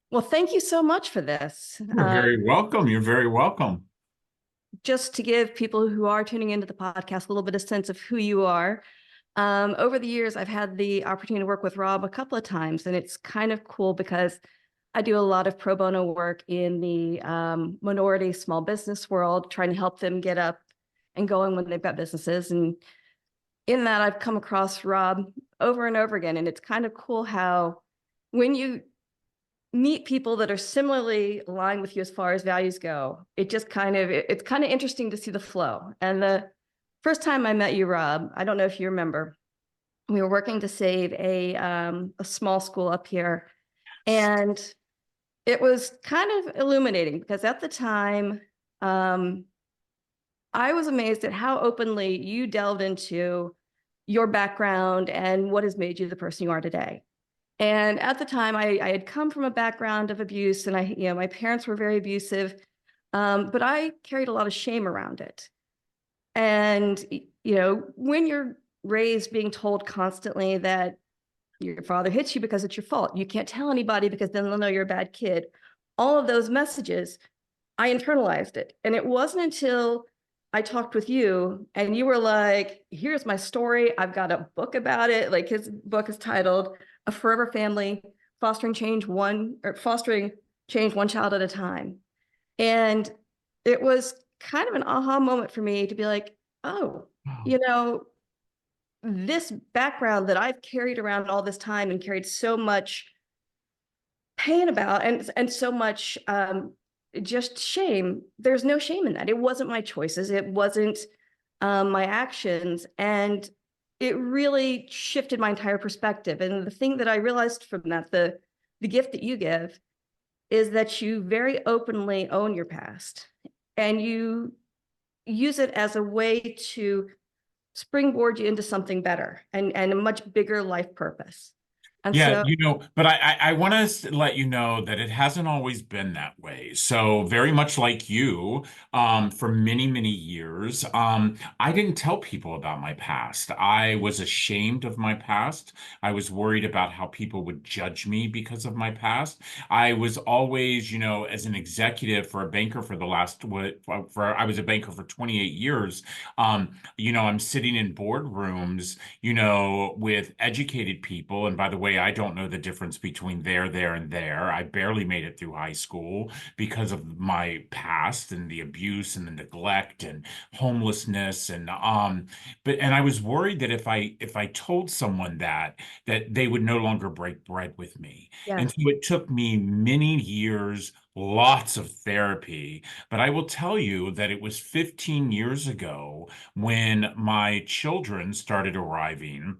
Well, thank you so much for this. You're very welcome. You're very welcome. Just to give people who are tuning into the podcast a little bit of sense of who you are. Over the years, I've had the opportunity to work with Rob a couple of times, and it's kind of cool because I do a lot of pro bono work in the minority small business world, trying to help them get up and going when they've got businesses. And in that, I've come across Rob over and over again, and it's kind of cool how when you meet people that are similarly aligned with you as far as values go, it's kind of interesting to see the flow. And the first time I met you, Rob, I don't know if you remember, we were working to save a small school up here, and it was kind of illuminating because at the time, um, I was amazed at how openly you delved into your background and what has made you the person you are today. And at the time, I had come from a background of abuse, and my parents were very abusive, but I carried a lot of shame around it. And when you're raised being told constantly that your father hits you because it's your fault, you can't tell anybody because then they'll know you're a bad kid. All of those messages, I internalized it, and it wasn't until I talked with you and you were like, here's my story. I've got a book about it. Like, his book is titled A Forever Family, Fostering Change One Child at a Time. And it was kind of an aha moment for me to be like, oh, you know, this background that I've carried around all this time and carried so much pain about and so much just shame. There's no shame in that. It wasn't my choices. It wasn't my actions. And it really shifted my entire perspective. And the thing that I realized from that, the gift that you give is that you very openly own your past and you use it as a way to springboard you into something better and a much bigger life purpose. And Yeah, so, but I want to let you know that it hasn't always been that way. So very much like you, for many, many years, I didn't tell people about my past. I was ashamed of my past. I was worried about how people would judge me because of my past. I was always, as an executive for a banker for the last, I was a banker for 28 years. I'm sitting in boardrooms, with educated people. And by the way, I don't know the difference between there, and there. I barely made it through high school because of my past and the abuse and the neglect and homelessness. And I was worried that if I told someone that they would no longer break bread with me. yeah. And so it took me many years, lots of therapy. But I will tell you that it was 15 years ago when my children started arriving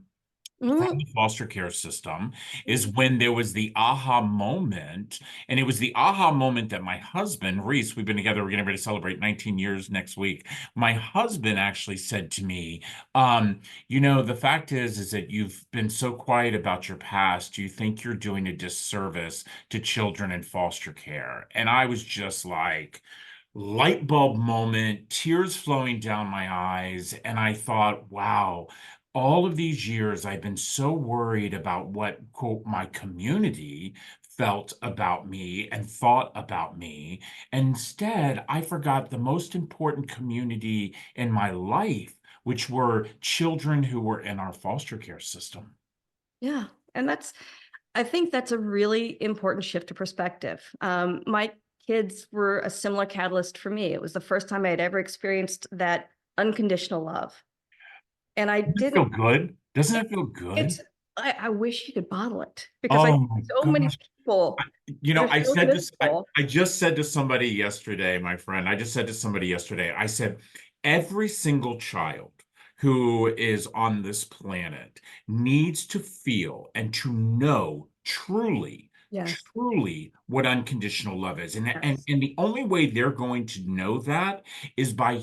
from Mhm. the foster care system is when there was the aha moment. And it was the aha moment that my husband, Reece, we've been together, we're getting ready to celebrate 19 years next week. My husband actually said to me, the fact is that you've been so quiet about your past. Do you think you're doing a disservice to children in foster care? And I was just like, light bulb moment, tears flowing down my eyes. And I thought, wow, all of these years I've been so worried about what, quote, my community felt about me and thought about me. And instead, I forgot the most important community in my life, which were children who were in our foster care system. Yeah. And I think that's a really important shift to perspective. My kids were a similar catalyst for me. It was the first time I had ever experienced that unconditional love. And I Doesn't it feel didn't, good? Doesn't it, it feel good? it's, I wish you could bottle it because I Oh think my so many gosh. people are I so said this, miserable. I just said to somebody yesterday, my friend, I just said to somebody yesterday, I said, every single child who is on this planet needs to feel and to know Yes. truly what unconditional love is. And, and, Yes. and the only way they're going to know that is by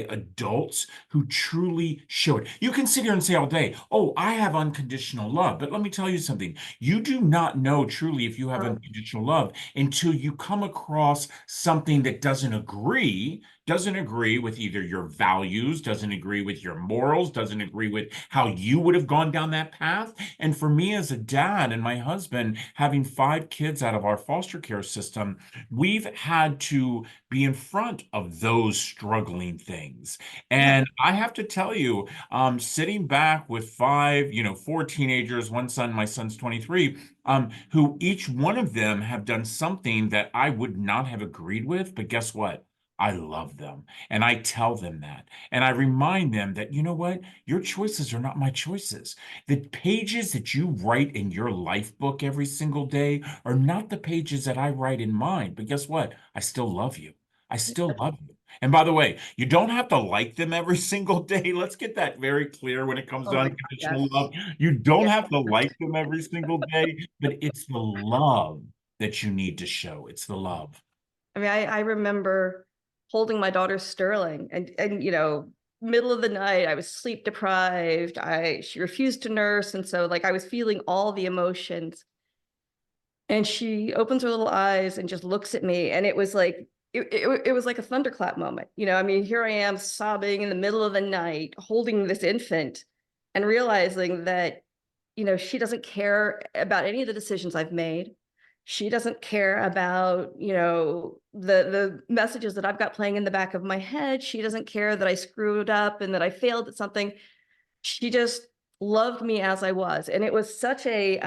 adults who truly show it. You can sit here and say all day, oh, I have unconditional love. But let me tell you something. You do not know truly if you have Um, unconditional love until you come across something that doesn't agree with either your values, doesn't agree with your morals, doesn't agree with how you would have gone down that path. And for me as a dad and my husband having 5 kids out of our foster care system, we've had to be in front of those struggling things. Yeah. And I have to tell you, sitting back with five, four teenagers, one son, my son's 23, who each one of them have done something that I would not have agreed with, but guess what? I love them. And I tell them that. And I remind them that, you know what? Your choices are not my choices. The pages that you write in your life book every single day are not the pages that I write in mine. But guess what? I still love you. I still love you. And by the way, you don't have to like them every single day. Let's get that very clear when it comes Oh to my God, unconditional yes. love. You don't Yeah. have to like them every single day, but it's the love that you need to show. It's the love. I mean, I remember holding my daughter Sterling and middle of the night, I was sleep deprived. She refused to nurse. And so like I was feeling all the emotions. And she opens her little eyes and just looks at me. And it was like it was like a thunderclap moment. I mean, here I am sobbing in the middle of the night, holding this infant and realizing that, she doesn't care about any of the decisions I've made. She doesn't care about, the messages that I've got playing in the back of my head. She doesn't care that I screwed up and that I failed at something. She just loved me as I was. And it was a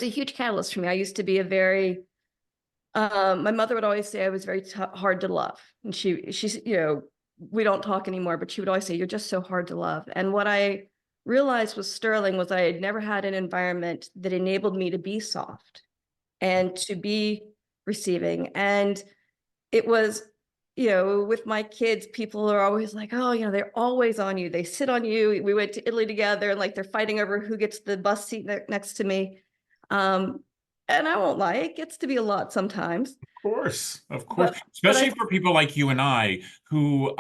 huge catalyst for me. I used to be a very my mother would always say I was very hard to love. And she's, we don't talk anymore, but she would always say, you're just so hard to love. And what I realized with Sterling was I had never had an environment that enabled me to be soft and to be receiving. And it was, with my kids, people are always like, oh, they're always on you. They sit on you. We went to Italy together and like they're fighting over who gets the bus seat next to me. Um, and I won't lie, it gets to be a lot sometimes. Course, of course, But especially I for people like you and I who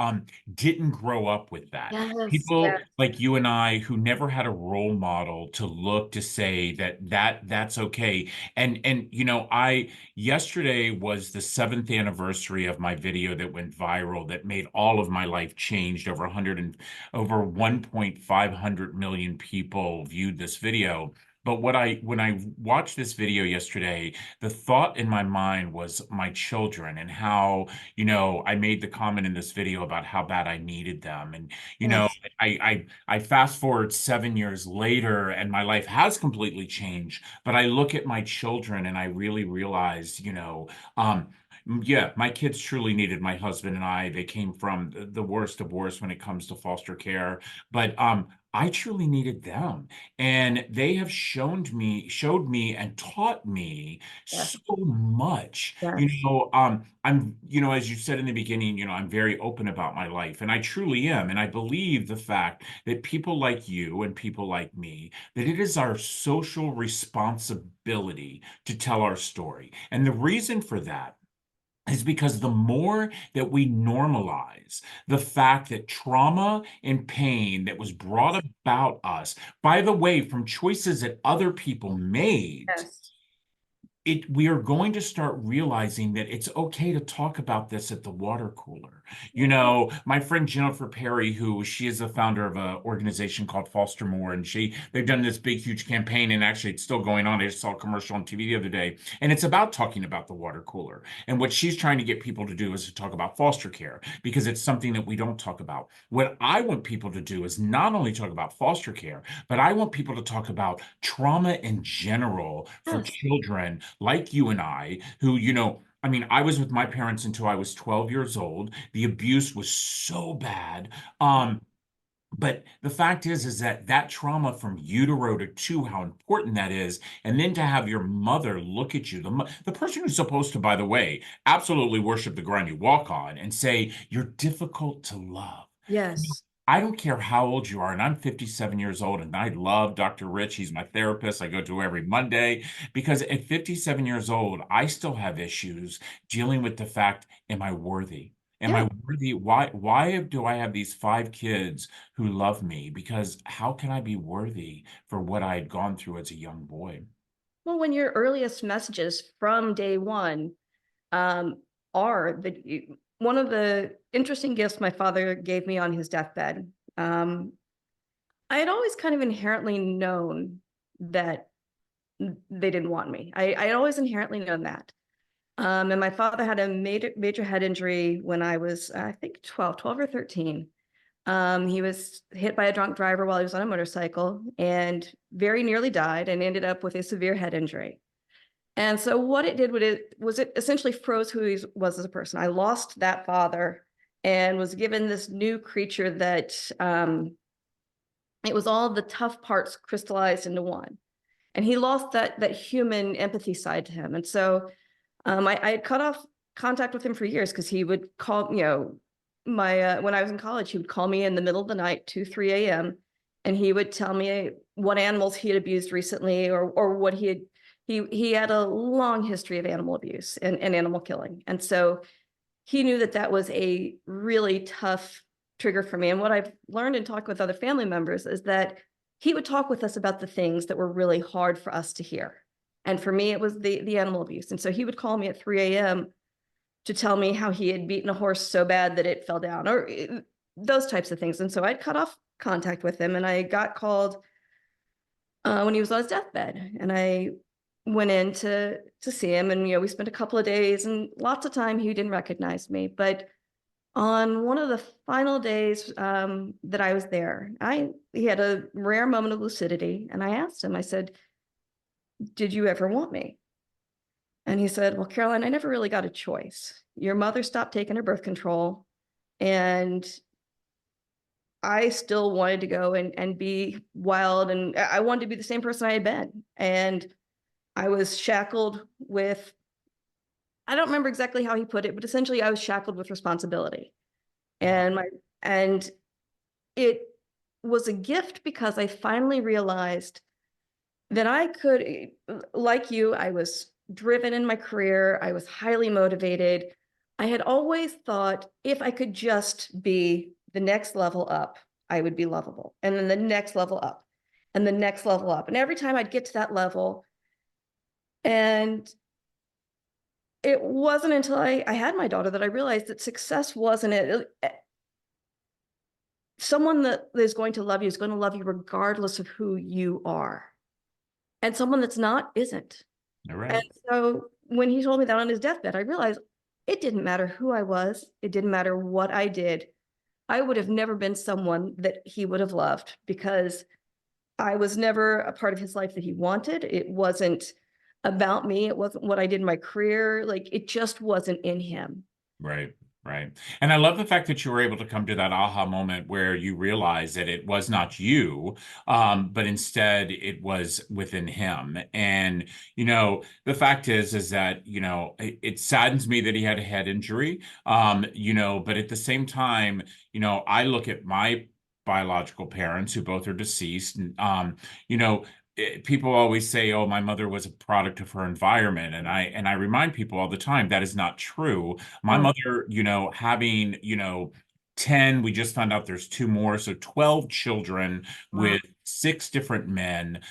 didn't grow up with that. yes, People yes, like you and I who never had a role model to look to say that's okay. And I yesterday was the seventh anniversary of my video that went viral that made all of my life changed. Over 1.5 million people viewed this video. But when I watched this video yesterday, the thought in my mind was my children and how, I made the comment in this video about how bad I needed them. And, yes, I fast forward 7 years later and my life has completely changed. But I look at my children and I really realize, yeah, my kids truly needed my husband and I. They came from the worst of worst when it comes to foster care. But I truly needed them. And they have showed me and taught me yes, so much. yes, As you said in the beginning, I'm very open about my life, and I truly am. And I believe the fact that people like you and people like me, that it is our social responsibility to tell our story. And the reason for that is because the more that we normalize the fact that trauma and pain that was brought yes, about us, by the way, from choices that other people made, yes, we are going to start realizing that it's okay to talk about this at the water cooler. My friend Jennifer Perry, who she is the founder of an organization called Foster More, and they've done this big, huge campaign, and actually it's still going on. I just saw a commercial on TV the other day, and it's about talking about the water cooler. And what she's trying to get people to do is to talk about foster care because it's something that we don't talk about. What I want people to do is not only talk about foster care, but I want people to talk about trauma in general for yes, children like you and I, who, I mean, I was with my parents until I was 12 years old. The abuse was so bad. But the fact is that trauma from utero to two, how important that is, and then to have your mother look at you, the person who's supposed to, by the way, absolutely worship the ground you walk on, and say you're difficult to love. yes, I don't care how old you are, and I'm 57 years old, and I love Dr. Rich. He's my therapist. I go to every Monday because at 57 years old, I still have issues dealing with the fact, am I worthy? Am yeah. I worthy? Why do I have these five kids who love me? Because how can I be worthy for what I had gone through as a young boy? Well, when your earliest messages from day one um, are that one of the interesting gifts my father gave me on his deathbed. I had always kind of inherently known that they didn't want me. I had always inherently known that. And my father had a major head injury when I was, I think 12 or 13. He was hit by a drunk driver while he was on a motorcycle and very nearly died and ended up with a severe head injury. And so what it did it essentially froze who he was as a person. I lost that father and was given this new creature that it was all the tough parts crystallized into one. And he lost that human empathy side to him. And so I had cut off contact with him for years because he would call, my when I was in college, he would call me in the middle of the night, 2, 3 a.m., and he would tell me what animals he had abused recently, or what he had a long history of animal abuse and animal killing. And so he knew that that was a really tough trigger for me. And what I've learned in talking with other family members is that he would talk with us about the things that were really hard for us to hear. And for me, it was the animal abuse. And so he would call me at 3 a.m. to tell me how he had beaten a horse so bad that it fell down, or those types of things. And so I'd cut off contact with him, and I got called when he was on his deathbed. And I went in to see him, and we spent a couple of days, and lots of time he didn't recognize me. But on one of the final days that I was there, he had a rare moment of lucidity, and I asked him, I said, "Did you ever want me?" And he said, "Well, Caroline, I never really got a choice. Your mother stopped taking her birth control, and I still wanted to go and be wild, and I wanted to be the same person I had been. And I was shackled with, I don't remember exactly how he put it, but essentially I was shackled with responsibility. And and it was a gift because I finally realized that I could, like you, I was driven in my career. I was highly motivated. I had always thought if I could just be the next level up, I would be lovable. And then the next level up and the next level up. And every time I'd get to that level, and it wasn't until I had my daughter that I realized that success wasn't it. Someone that is going to love you is going to love you regardless of who you are. And someone that's not isn't. All And right. so when he told me that on his deathbed, I realized it didn't matter who I was. It didn't matter what I did. I would have never been someone that he would have loved because I was never a part of his life that he wanted. It wasn't about me. It wasn't what I did in my career. Like, it just wasn't in him. Right, right. And I love the fact that you were able to come to that aha moment where you realized that it was not you, but instead it was within him. And, the fact is that, it saddens me that he had a head injury, but at the same time, I look at my biological parents who both are deceased, and, you know, people always say, "Oh, my mother was a product of her environment," and I remind people all the time that is not true. My Mm, mother, having, 10, we just found out there's two more, so 12 children wow. with six different men.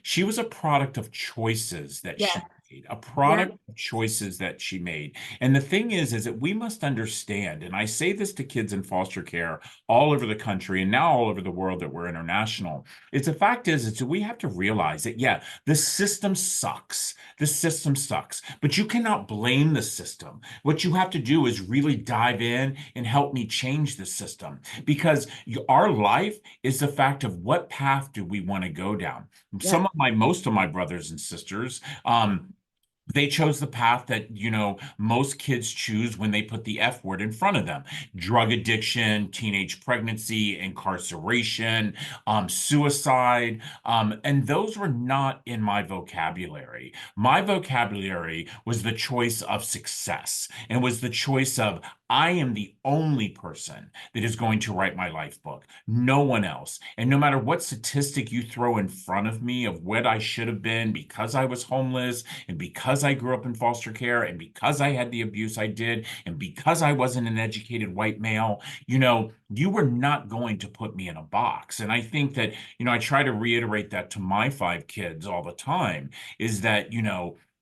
She was a product of choices that Yeah. she made, a Yeah. product of choices that she made. And the thing is that we must understand, and I say this to kids in foster care all over the country and now all over the world that we're international. It's the fact is that we have to realize that, yeah, the system sucks. The system sucks, but you cannot blame the system. What you have to do is really dive in and help me change the system because our life is the fact of what path do we want to go down. Yeah. Most of my brothers and sisters, they chose the path that, most kids choose when they put the F word in front of them. Drug addiction, teenage pregnancy, incarceration, suicide. And those were not in my vocabulary. My vocabulary was the choice of success and was the choice of I am the only person that is going to write my life book, no one else. And no matter what statistic you throw in front of me of what I should have been because I was homeless, and because I grew up in foster care, and because I had the abuse I did, and because I wasn't an educated white male, you were not going to put me in a box. And I think that, I try to reiterate that to my five kids all the time is that,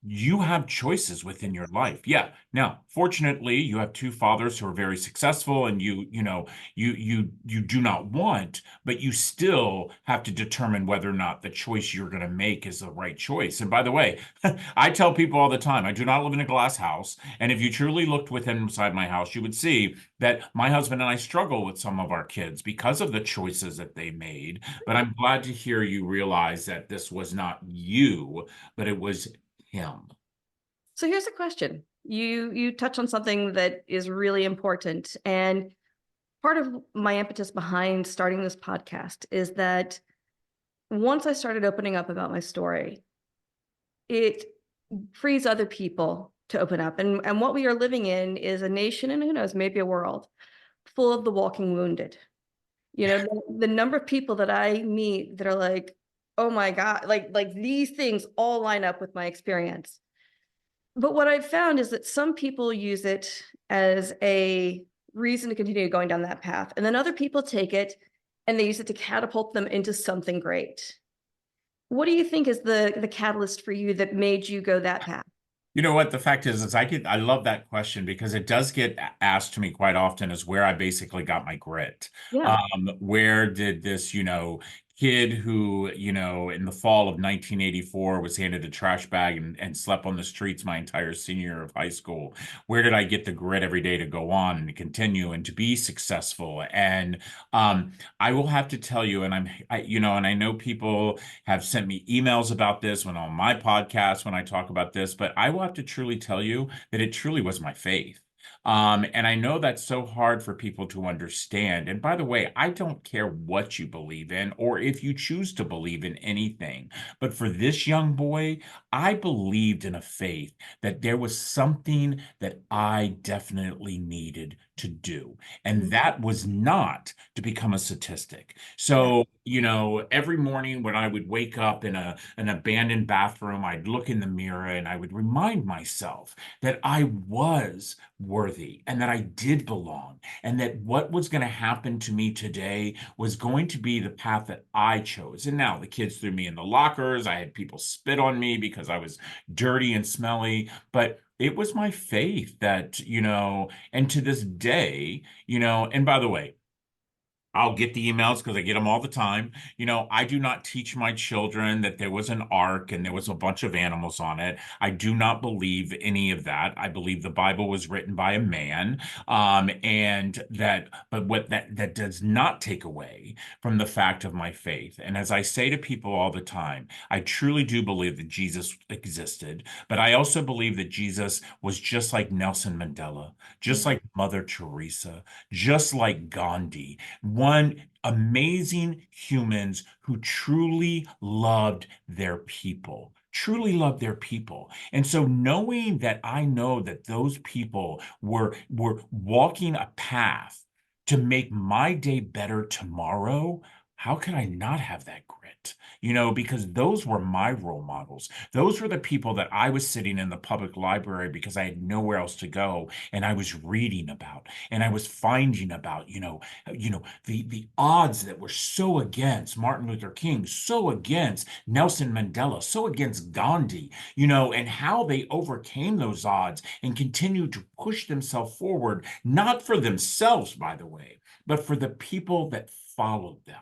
you have choices within your life. Yeah. Now, fortunately, you have two fathers who are very successful, and you do not want, but you still have to determine whether or not the choice you're going to make is the right choice. And by the way, I tell people all the time, I do not live in a glass house. And if you truly looked within inside my house, you would see that my husband and I struggle with some of our kids because of the choices that they made. But I'm glad to hear you realize that this was not you, but it was him. So here's a question. You touch on something that is really important. And part of my impetus behind starting this podcast is that once I started opening up about my story, it frees other people to open up. And what we are living in is a nation, and who knows, maybe a world full of the walking wounded. The number of people that I meet that are like, oh my God, like these things all line up with my experience. But what I've found is that some people use it as a reason to continue going down that path. And then other people take it and they use it to catapult them into something great. What do you think is the catalyst for you that made you go that path? You know what? The fact is I love that question because it does get asked to me quite often is where I basically got my grit. Yeah. Where did this, kid who, in the fall of 1984 was handed a trash bag and slept on the streets my entire senior year of high school, where did I get the grit every day to go on and to continue and to be successful? And I will have to tell you, and and I know people have sent me emails about this when on my podcast when I talk about this, but I will have to truly tell you that it truly was my faith. And I know that's so hard for people to understand. And by the way, I don't care what you believe in or if you choose to believe in anything. But for this young boy, I believed in a faith that there was something that I definitely needed to do. And that was not to become a statistic. Yeah. So, every morning when I would wake up in an abandoned bathroom, I'd look in the mirror and I would remind myself that I was worthy and that I did belong, and that what was going to happen to me today was going to be the path that I chose. And now the kids threw me in the lockers. I had people spit on me because I was dirty and smelly, but it was my faith that, and to this day, and by the way, I'll get the emails because I get them all the time. I do not teach my children that there was an ark and there was a bunch of animals on it. I do not believe any of that. I believe the Bible was written by a man, but what that does not take away from the fact of my faith. And as I say to people all the time, I truly do believe that Jesus existed, but I also believe that Jesus was just like Nelson Mandela, just like Mother Teresa, just like Gandhi, one amazing humans who truly loved their people. And so knowing that I know that those people were walking a path to make my day better tomorrow, how could I not have that grit? Because those were my role models. Those were the people that I was sitting in the public library because I had nowhere else to go, and I was reading about and I was finding about, the odds that were so against Martin Luther King, so against Nelson Mandela, so against Gandhi, and how they overcame those odds and continued to push themselves forward, not for themselves, by the way, but for the people that followed them.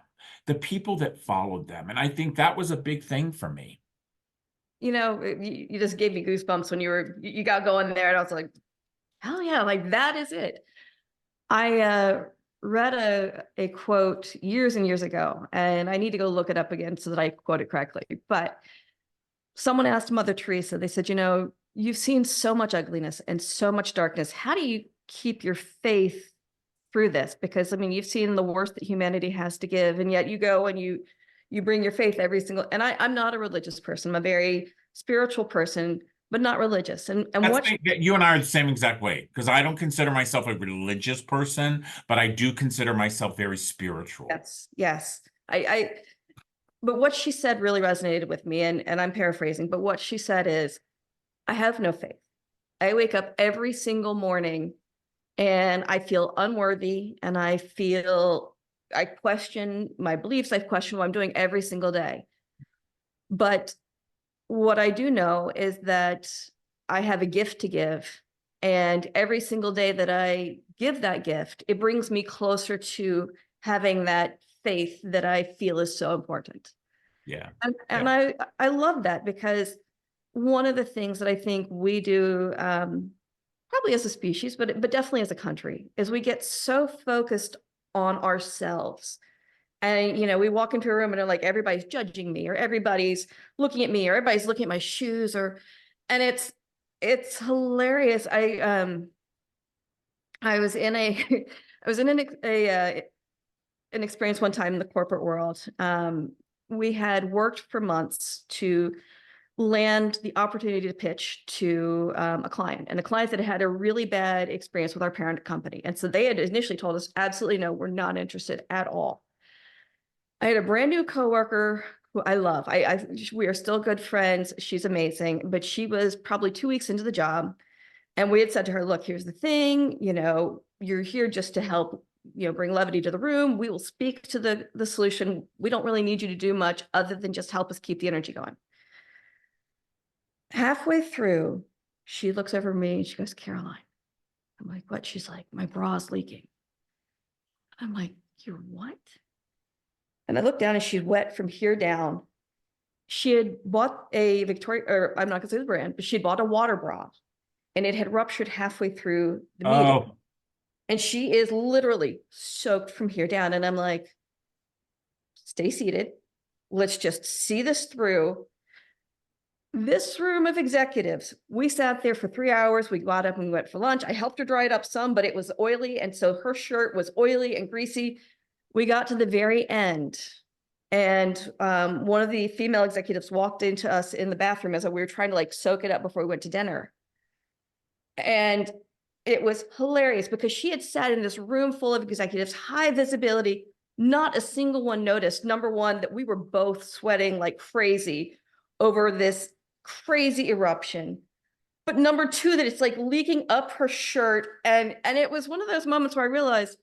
The people that followed them. And I think that was a big thing for me. You just gave me goosebumps when you got going there, and I was like, hell yeah, like that is it. I read a quote years and years ago, and I need to go look it up again so that I quote it correctly. But someone asked Mother Teresa, they said, you've seen so much ugliness and so much darkness. How do you keep your faith through this? Because I mean, you've seen the worst that humanity has to give, and yet you go and you bring your faith every single. And I'm not a religious person. I'm a very spiritual person, but not religious. And That's what you and I are the same exact way because I don't consider myself a religious person, but I do consider myself very spiritual. Yes, yes. I but what she said really resonated with me, and I'm paraphrasing, but what she said is, I have no faith. I wake up every single morning and I feel unworthy, and I question my beliefs, I question what I'm doing every single day. But what I do know is that I have a gift to give. And every single day that I give that gift, it brings me closer to having that faith that I feel is so important. Yeah. And Yeah. I love that because one of the things that I think we do, probably as a species, but definitely as a country, is we get so focused on ourselves. And we walk into a room and they're like, everybody's judging me, or everybody's looking at me, or everybody's looking at my shoes, and it's hilarious. I was in a I was in an experience one time in the corporate world. We had worked for months to land the opportunity to pitch to a client, and the client that had a really bad experience with our parent company. And so they had initially told us, absolutely no, we're not interested at all. I had a brand new coworker who I love. We are still good friends. She's amazing, but she was probably 2 weeks into the job. And we had said to her, look, here's the thing, you're here just to help, bring levity to the room. We will speak to the solution. We don't really need you to do much other than just help us keep the energy going. Halfway through, she looks over at me and she goes, Caroline. I'm like, what? She's like, my bra's leaking. I'm like, you're what? And I looked down and she's wet from here down. She had bought a Victoria, or I'm not gonna say the brand, but she bought a water bra and it had ruptured halfway through the meeting. Oh, And she is literally soaked from here down. And I'm like, stay seated. Let's just see this through. This room of executives, we sat there for 3 hours. We got up and we went for lunch. I helped her dry it up some, but it was oily. And so her shirt was oily and greasy. We got to the very end. And one of the female executives walked into us in the bathroom as we were trying to like soak it up before we went to dinner. And it was hilarious because she had sat in this room full of executives, high visibility. Not a single one noticed, number one, that we were both sweating like crazy over this crazy eruption. But number two, that it's like leaking up her shirt. And it was one of those moments where I realized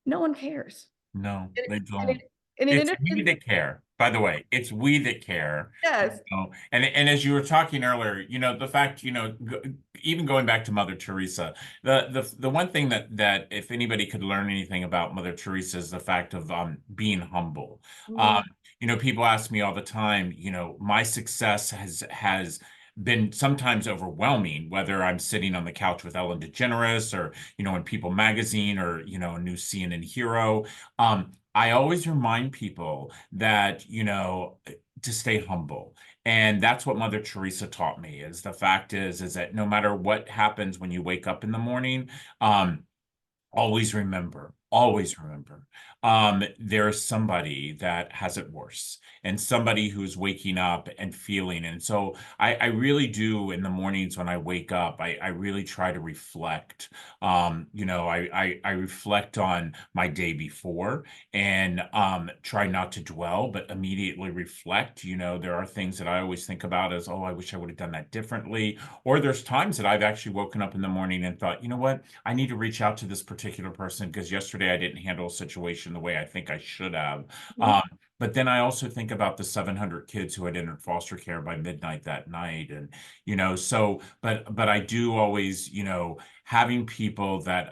no one cares. no, And they it, and don't. it, and It's it, we and that care, by the way. It's we that care. yes. And as you were talking earlier, the fact, even going back to Mother Teresa, the one thing that if anybody could learn anything about Mother Teresa is the fact of being humble. Mhm. Um, people ask me all the time, my success has been sometimes overwhelming, whether I'm sitting on the couch with Ellen DeGeneres or, in People magazine or, a new CNN hero. I always remind people that, to stay humble. And that's what Mother Teresa taught me is the fact is that no matter what happens when you wake up in the morning, always remember, there's somebody that has it worse and somebody who's waking up and feeling. And so I really do in the mornings when I wake up, I really try to reflect. I reflect on my day before and try not to dwell, but immediately reflect. There are things that I always think about as, oh, I wish I would have done that differently. Or there's times that I've actually woken up in the morning and thought, you know what? I need to reach out to this particular person because yesterday I didn't handle a situation the way I think I should have. Mhm. Um, but then I also think about the 700 kids who had entered foster care by midnight that night. And, but I do always, having people that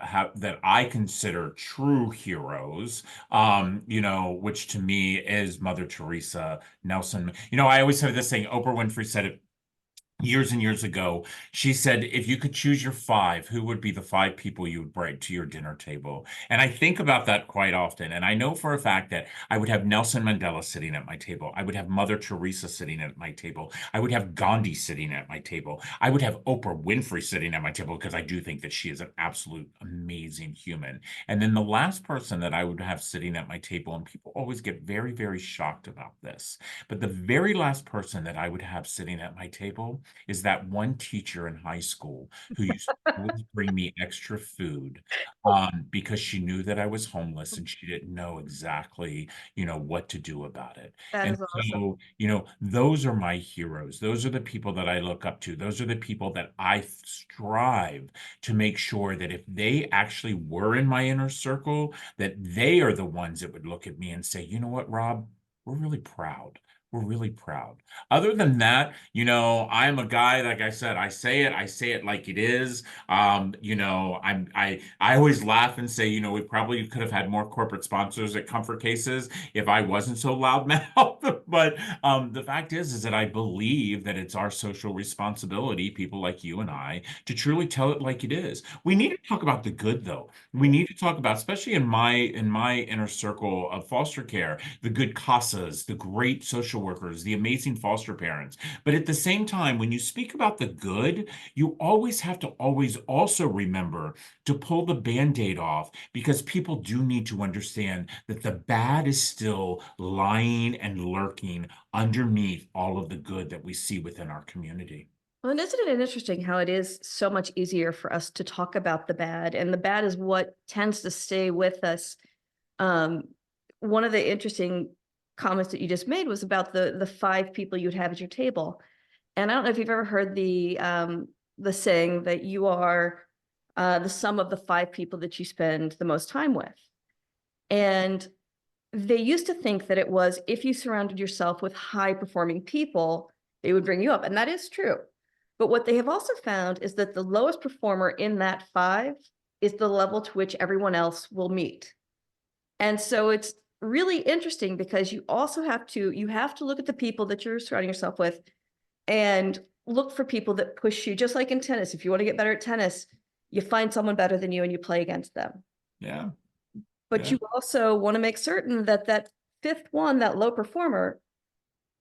I consider true heroes, which to me is Mother Teresa, Nelson. I always have this saying, Oprah Winfrey said it years and years ago. She said, if you could choose your five, who would be the five people you would bring to your dinner table? And I think about that quite often. And I know for a fact that I would have Nelson Mandela sitting at my table. I would have Mother Teresa sitting at my table. I would have Gandhi sitting at my table. I would have Oprah Winfrey sitting at my table because I do think that she is an absolute amazing human. And then the last person that I would have sitting at my table, and people always get very, very shocked about this, but the very last person that I would have sitting at my table is that one teacher in high school who used to always bring me extra food because she knew that I was homeless and she didn't know exactly, what to do about it. That And is awesome. so, those are my heroes. Those are the people that I look up to. Those are the people that I strive to make sure that if they actually were in my inner circle, that they are the ones that would look at me and say, you know what, Rob, we're really proud. we're really proud. Other than that, I'm a guy, like I said, I say it like it is. I always laugh and say, we probably could have had more corporate sponsors at Comfort Cases if I wasn't so loudmouth. But the fact is that I believe that it's our social responsibility, people like you and I, to truly tell it like it is. We need to talk about the good, though. We need to talk about, especially in my inner circle of foster care, the good CASAs, the great social workers, the amazing foster parents. But at the same time, when you speak about the good, you always have to always also remember to pull the band-aid off, because people do need to understand that the bad is still lying and lurking underneath all of the good that we see within our community. Well, and isn't it interesting how it is so much easier for us to talk about the bad, and the bad is what tends to stay with us. Um, One of the interesting comments that you just made was about the five people you'd have at your table. And I don't know if you've ever heard the saying that you are the sum of the five people that you spend the most time with. And they used to think that it was if you surrounded yourself with high performing people, they would bring you up. And that is true. But what they have also found is that the lowest performer in that five is the level to which everyone else will meet. And so it's really interesting because you have to look at the people that you're surrounding yourself with and look for people that push you. Just like in tennis, if you want to get better at tennis, you find someone better than you and you play against them. Yeah, But yeah. you also want to make certain that that fifth one, that low performer,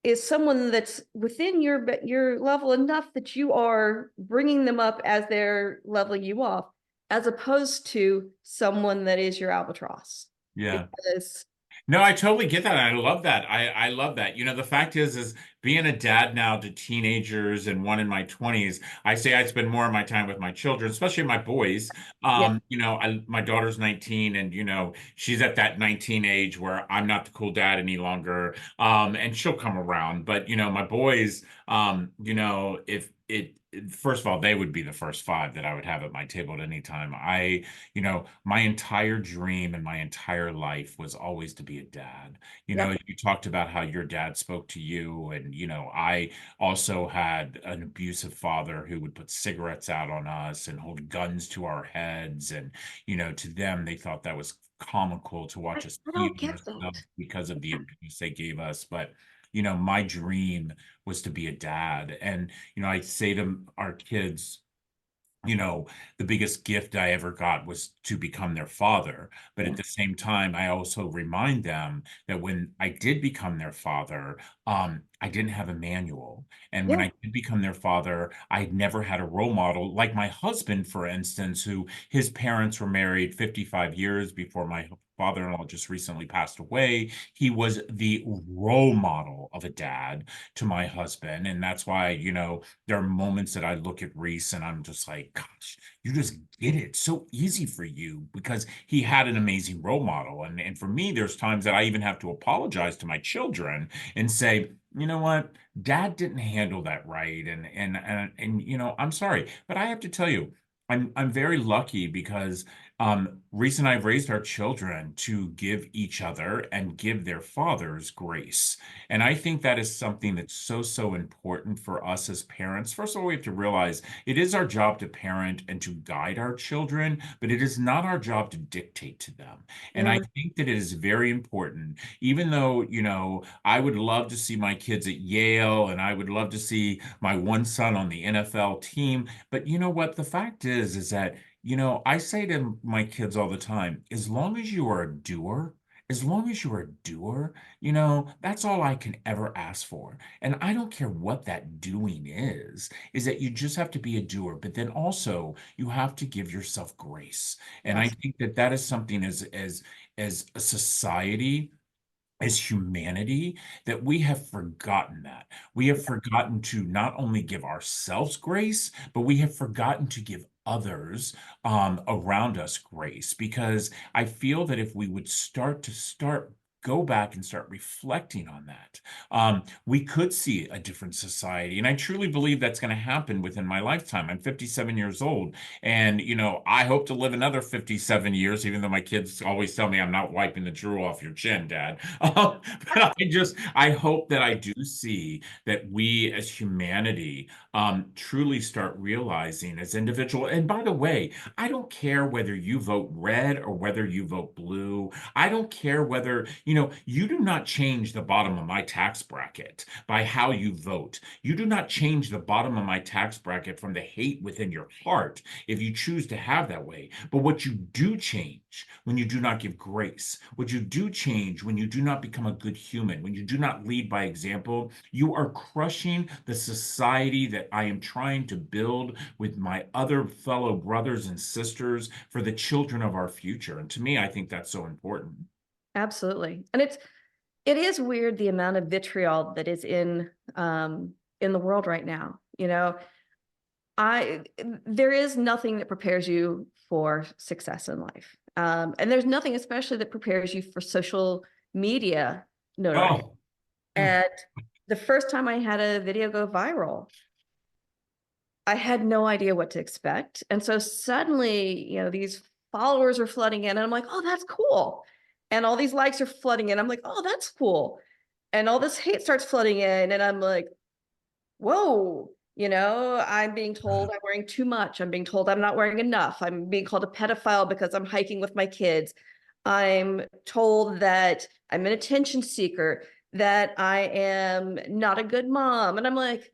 is someone that's within your level enough that you are bringing them up as they're leveling you off, as opposed to someone that is your albatross. Yeah. Because No, I totally get that. I love that. I love that. The fact is being a dad now to teenagers and one in my 20s, I say I spend more of my time with my children, especially my boys. yeah, My daughter's 19, and she's at that 19 age where I'm not the cool dad any longer. And she'll come around. But my boys, if it first of all, they would be the first five that I would have at my table at any time. My entire dream and my entire life was always to be a dad. yep, You talked about how your dad spoke to you, and I also had an abusive father who would put cigarettes out on us and hold guns to our heads. And, to them, they thought that was comical to watch us I feed don't get ourselves that. because of the abuse they gave us. But, my dream was to be a dad. And, I say to our kids, you know, the biggest gift I ever got was to become their father. But at Yeah, the same time, I also remind them that when I did become their father, I didn't have a manual. And when yeah, I did become their father, I had never had a role model like my husband, for instance, who his parents were married 55 years before my father-in-law just recently passed away. He was the role model of a dad to my husband. And that's why, there are moments that I look at Reece and I'm just like, gosh, you just get it so easy for you because he had an amazing role model. And for me, there's times that I even have to apologize to my children and say, you know what, dad didn't handle that right. And I'm sorry. But I have to tell you, I'm very lucky because Reece and I have raised our children to give each other and give their fathers grace. And I think that is something that's so, so important for us as parents. First of all, we have to realize it is our job to parent and to guide our children, but it is not our job to dictate to them. And I yeah. think that it is very important, even though, I would love to see my kids at Yale and I would love to see my one son on the NFL team. But you know what? The fact is that, I say to my kids all the time, as long as you are a doer, as long as you're a doer, that's all I can ever ask for. And I don't care what that doing is that you just have to be a doer, but then also you have to give yourself grace. And I Yes, think that that is something as a society, as humanity, that we have forgotten that. We have forgotten to not only give ourselves grace, but we have forgotten to give others around us grace. Because I feel that if we would start go back and start reflecting on that, we could see a different society. And I truly believe that's going to happen within my lifetime. I'm 57 years old, and I hope to live another 57 years, even though my kids always tell me I'm not wiping the drool off your chin, Dad. But I hope that I do see that we as humanity truly start realizing as individual. And by the way, I don't care whether you vote red or whether you vote blue. I don't care whether, you do not change the bottom of my tax bracket by how you vote. You do not change the bottom of my tax bracket from the hate within your heart if you choose to have that way. But what you do change when you do not give grace, what you do change when you do not become a good human, when you do not lead by example, you are crushing the society that I am trying to build with my other fellow brothers and sisters for the children of our future. And to me, I think that's so important. Absolutely. And it is weird the amount of vitriol that is in the world right now. I there is nothing that prepares you for success in life. And there's nothing especially that prepares you for social media notoriety. Oh, And the first time I had a video go viral, I had no idea what to expect. And so suddenly, these followers are flooding in, and I'm like, oh, that's cool. And all these likes are flooding in. I'm like, oh, that's cool. And all this hate starts flooding in, and I'm like, whoa, I'm being told I'm wearing too much. I'm being told I'm not wearing enough. I'm being called a pedophile because I'm hiking with my kids. I'm told that I'm an attention seeker, that I am not a good mom. And I'm like,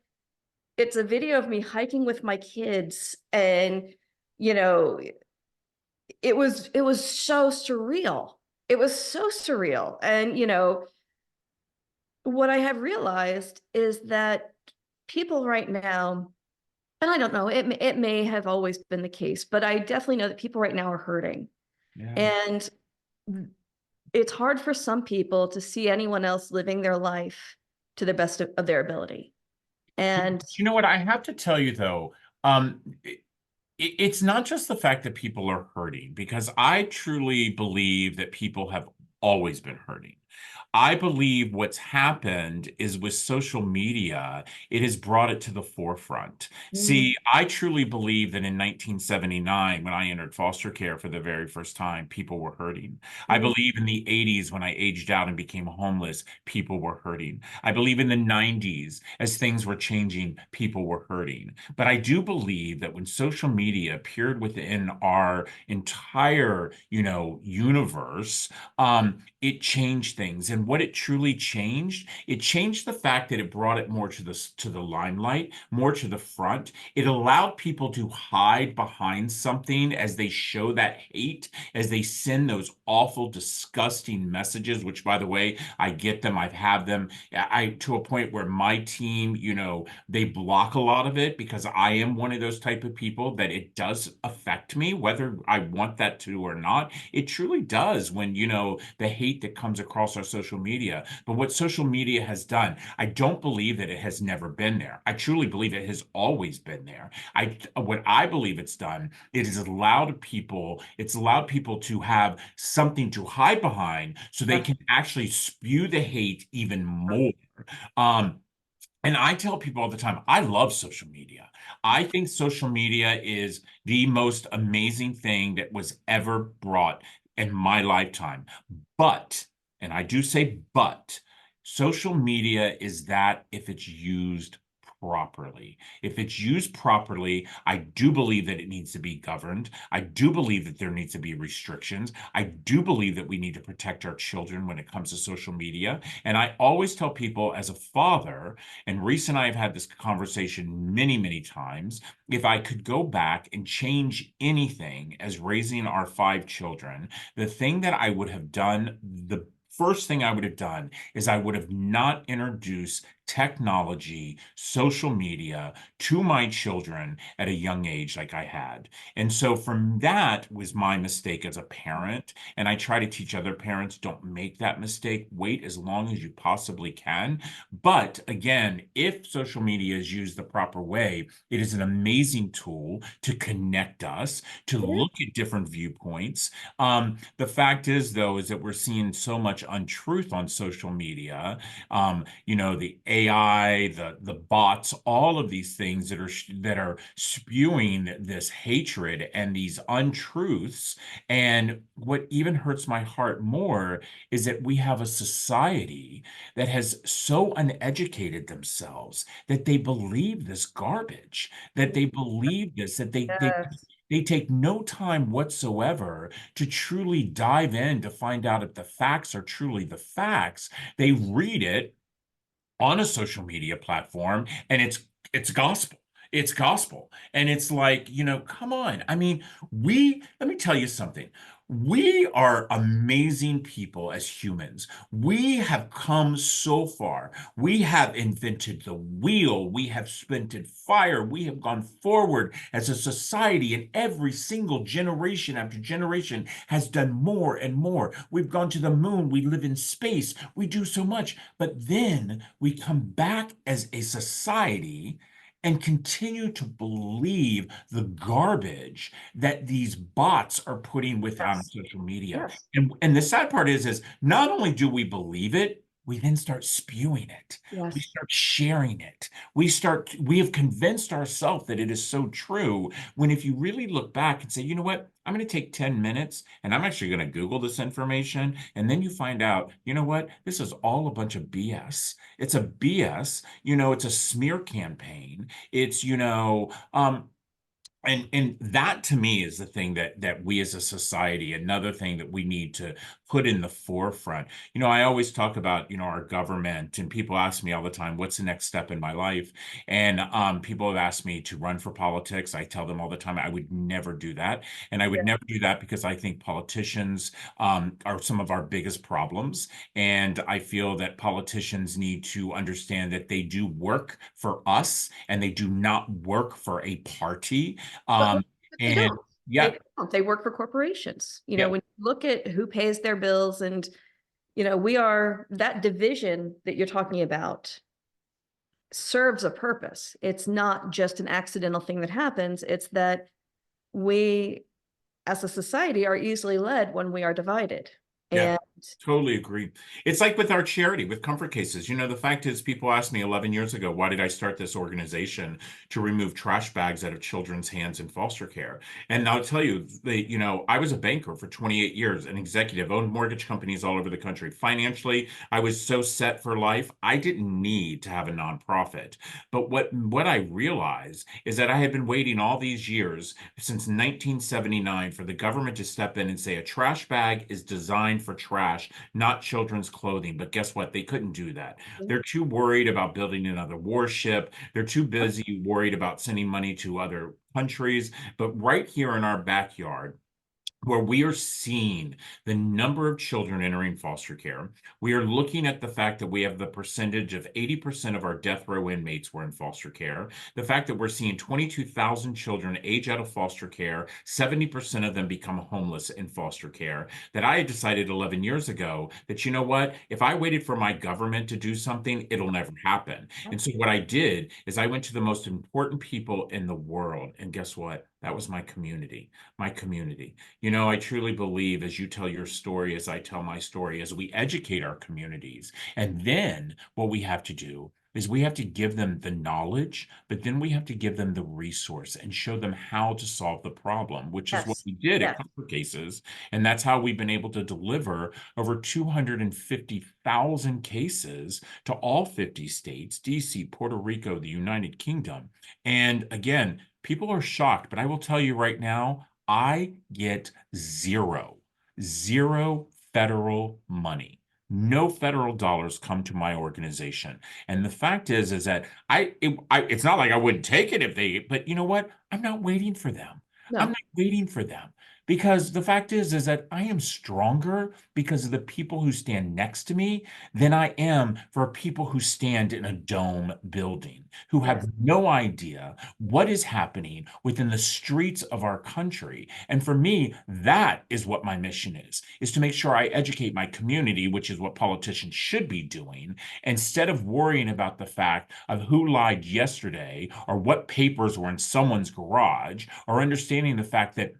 it's a video of me hiking with my kids. And, you know, it was so surreal. It was so surreal. And, what I have realized is that people right now, and I don't know, it may have always been the case, but I definitely know that people right now are hurting. yeah. And it's hard for some people to see anyone else living their life to the best of their ability. And You know what? I have to tell you though, it's not just the fact that people are hurting, because I truly believe that people have always been hurting. I believe what's happened is with social media, it has brought it to the forefront. mm, See, I truly believe that in 1979, when I entered foster care for the very first time, people were hurting. I mm, believe in the 80s, when I aged out and became homeless, people were hurting. I believe in the 90s, as things were changing, people were hurting. But I do believe that when social media appeared within our entire, universe, it changed things. And what it truly changed, it changed the fact that it brought it more to the limelight, more to the front. It allowed people to hide behind something as they show that hate, as they send those awful, disgusting messages, which by the way, I get them, I've had them. I to a point where my team, they block a lot of it because I am one of those type of people that it does affect me, whether I want that to or not. It truly does when, the hate that comes across our social media. But what social media has done, I don't believe that it has never been there. I truly believe it has always been there. What I believe it's done, it's allowed people to have something to hide behind so they can actually spew the hate even more. Um, and I tell people all the time, I love social media. I think social media is the most amazing thing that was ever brought in my lifetime. But, and I do say but, social media is that if it's used properly. If it's used properly, I do believe that it needs to be governed. I do believe that there needs to be restrictions. I do believe that we need to protect our children when it comes to social media. And I always tell people as a father, and Reece and I have had this conversation many, many times, if I could go back and change anything as raising our 5 children, the thing that I would have done, the first thing I would have done is I would have not introduced technology, social media to my children at a young age like I had. And so from that was my mistake as a parent. And I try to teach other parents, don't make that mistake. Wait as long as you possibly can. But again, if social media is used the proper way, it is an amazing tool to connect us, to It is. look at different viewpoints. The fact is, though, is that we're seeing so much untruth on social media. The AI, the bots, all of these things that are spewing this hatred and these untruths. And what even hurts my heart more is that we have a society that has so uneducated themselves that they believe this garbage, that they believe this, that Yes. they take no time whatsoever to truly dive in to find out if the facts are truly the facts. They read it on a social media platform and it's gospel. It's gospel. And it's like, come on. I mean, let me tell you something. We are amazing people as humans. We have come so far. We have invented the wheel. We have invented fire. We have gone forward as a society, and every single generation after generation has done more and more. We've gone to the moon. We live in space. We do so much. But then we come back as a society and continue to believe the garbage that these bots are putting with on Yes. social media. Yes. And the sad part is not only do we believe it, we then start spewing it. We Yes. start sharing it. We have convinced ourselves that it is so true. When if you really look back and say, you know what, I'm going to take 10 minutes and I'm actually going to Google this information. And then you find out, you know what, this is all a bunch of BS. It's a BS, it's a smear campaign. It's, and that to me is the thing that we as a society, another thing that we need to put in the forefront. I always talk about, our government, and people ask me all the time, what's the next step in my life? And people have asked me to run for politics. I tell them all the time I would never do that. And I would Yeah. never do that because I think politicians are some of our biggest problems. And I feel that politicians need to understand that they do work for us and they do not work for a party. But, Um, but they and don't. yeah, They don't. They work for corporations. yeah, When you look at who pays their bills and, we are that division that you're talking about serves a purpose. It's not just an accidental thing that happens. It's that we as a society are easily led when we are divided. yeah. And Totally agree. It's like with our charity, with comfort cases. The fact is, people asked me 11 years ago, why did I start this organization to remove trash bags out of children's hands in foster care? And I'll tell you, I was a banker for 28 years, an executive, owned mortgage companies all over the country. Financially, I was so set for life, I didn't need to have a nonprofit. But what I realized is that I had been waiting all these years, since 1979, for the government to step in and say a trash bag is designed for trash, not children's clothing. But guess what? They couldn't do that. They're too worried about building another warship. They're too busy worried about sending money to other countries. But right here in our backyard, where we are seeing the number of children entering foster care. We are looking at the fact that we have the percentage of 80% of our death row inmates were in foster care. The fact that we're seeing 22,000 children age out of foster care, 70% of them become homeless in foster care. That I had decided 11 years ago that, you know what, if I waited for my government to do something, it'll never happen. And so what I did is I went to the most important people in the world. And guess what? That was my community. My community. I truly believe as you tell your story, as I tell my story, as we educate our communities, and then what we have to do is we have to give them the knowledge, but then we have to give them the resource and show them how to solve the problem, which is what yes, we did at yes, Comfort Cases. And that's how we've been able to deliver over 250,000 cases to all 50 states, DC, Puerto Rico, the United Kingdom. And again, people are shocked, but I will tell you right now, I get zero federal money. No federal dollars come to my organization. And the fact is that it's not like I wouldn't take it if they, but you know what? I'm not waiting for them. I'm no, not waiting for them Because the fact is that I am stronger because of the people who stand next to me than I am for people who stand in a dome building, who have Yes. no idea what is happening within the streets of our country. And for me, that is what my mission is to make sure I educate my community, which is what politicians should be doing, instead of worrying about the fact of who lied yesterday or what papers were in someone's garage, or understanding the fact that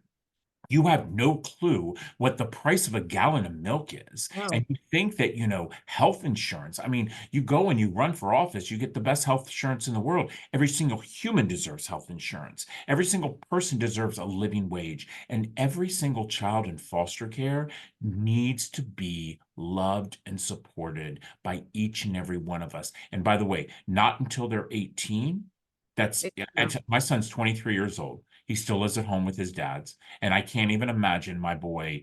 you have no clue what the price of a gallon of milk is. And Oh, you think that, health insurance, I mean, you go and you run for office, you get the best health insurance in the world. Every single human deserves health insurance. Every single person deserves a living wage. And every single child in foster care needs to be loved and supported by each and every one of us. And by the way, not until they're 18. That's no. my son's 23 years old. He still lives at home with his dad's. And I can't even imagine my boy,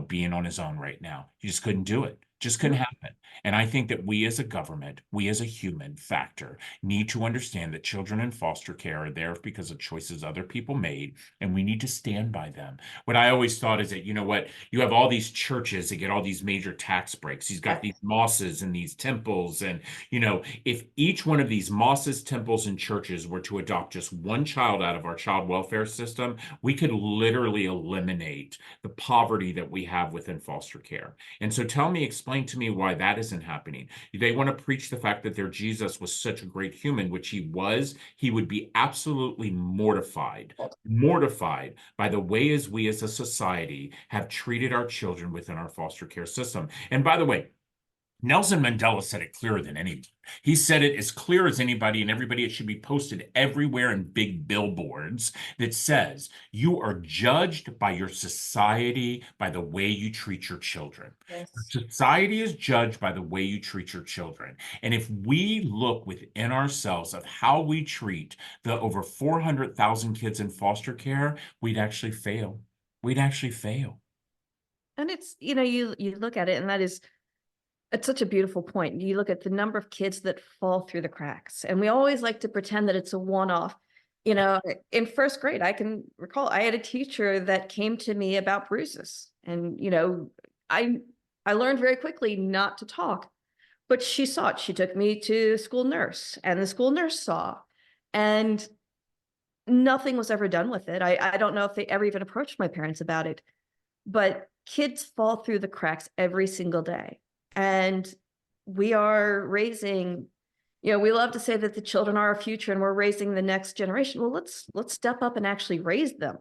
being on his own right now. He just couldn't do it. Just couldn't No. happen. And I think that we as a government, we as a human factor, need to understand that children in foster care are there because of choices other people made, and we need to stand by them. What I always thought is that, what, you have all these churches that get all these major tax breaks. He's got Yes. these mosques and these temples. And, if each one of these mosques, temples, and churches were to adopt just one child out of our child welfare system, we could literally eliminate the poverty that we have within foster care. And so explain to me why that isn't happening. They want to preach the fact that their Jesus was such a great human, which he was. He would be absolutely mortified by the way as we as a society have treated our children within our foster care system. And by the way, Nelson Mandela said it clearer than anyone. He said it as clear as anybody, and everybody, it should be posted everywhere in big billboards that says, you are judged by your society by the way you treat your children. Yes. Society is judged by the way you treat your children. And if we look within ourselves of how we treat the over 400,000 kids in foster care, we'd actually fail. We'd actually fail. And it's, you look at it, and it's such a beautiful point. You look at the number of kids that fall through the cracks, and we always like to pretend that it's a one-off. In first grade, I can recall I had a teacher that came to me about bruises, and I I learned very quickly not to talk, but she saw it. She took me to school nurse, and the school nurse saw, and nothing was ever done with it. I don't know if they ever even approached my parents about it, but kids fall through the cracks every single day. And we are raising, we love to say that the children are our future and we're raising the next generation. Well, let's step up and actually raise them.